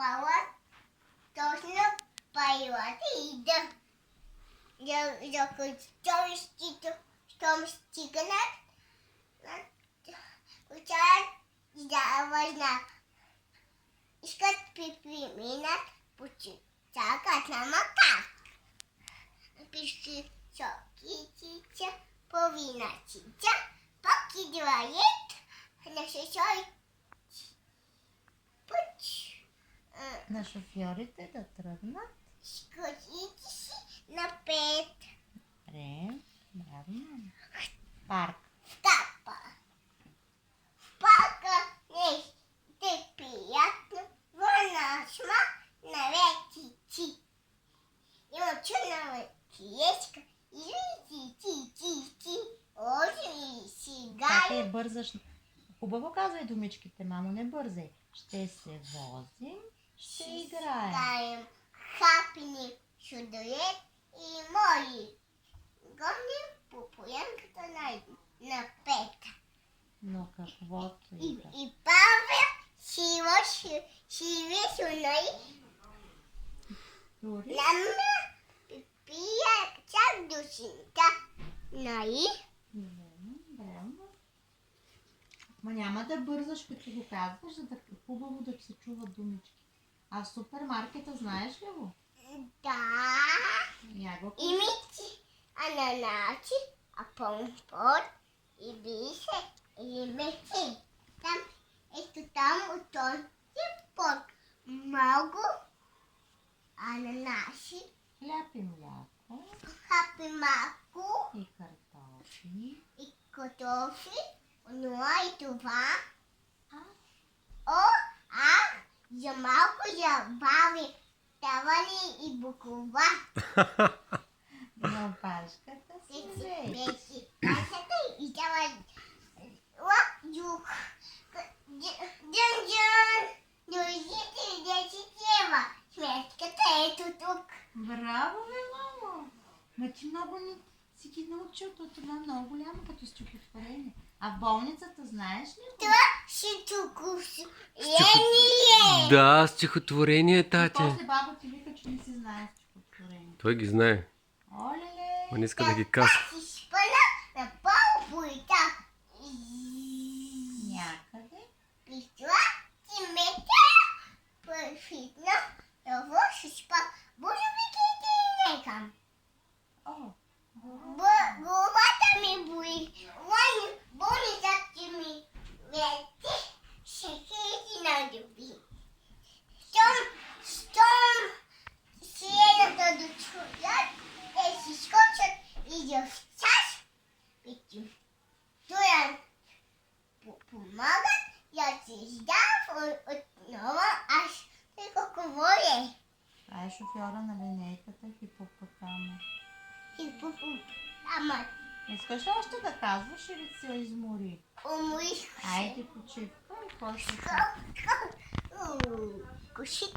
спала точно пайлата и щом стигнат, учаят и дава знак. Искат преминат, чакат на макар. Пиши чокитича, повиначича, пак идвает на шестой път. На шофьорите да тръгнат. Скочите си напред. Добре, браво, мама. Парк. Стапа. В парка не приятно, върнашма на ветици. Има чудна киечка и ти. Ози си Чакай, гай. бързаш. Хубаво казвай думичките, мамо, не бързай. Ще се возим, ще играем. Гаем хапини чудоет и моли. Гоним по поянката на пета. Но каквото и да. И Павел шиве суной. Дори Лама пия чак душинта. Нали? Браво. Ма няма да бързаш, като го казваш, за да е хубаво да се чуват думички. А в супермаркета знаеш ли го? Да. Я го кажи. Имити ананаци, а помпот и бисе и мечи. Там, ето там от този пот. Много ананаси, Хляб и мляко хапи малко и картофи. и картофи, онова и това. За малко забави тавани и букова. На опашката си взе. Беше касата и дава юг. Джан. Ножите и 10 лева. Сметката ето тук. Браво, бе, мамо! Ма ти много не си ги научил, това е много голямо като стихотворение. А в болницата знаеш ли го? Това си тук. Лени. Да, стихотворение, И тате. после баба ти вика, че не си знае стихотворение. Той ги знае. Оле-ле! Но не иска да ги казва. Си спъна на полпуйта. Някъде. Писла ти мете перфектно. Това ще спа. Буду викайте и некам. О, Главата ми боли. Болницата ми вети. Ще хети на люби. Щом сирената да чуят, те си скочат и да в час. Той помагат, я си издав отново, аз те говоря. това е шофьора на линейката Хипопотама. Ама, Искаш ли още да казваш или се измори? уморих се. Айде почивка и после. Кушите.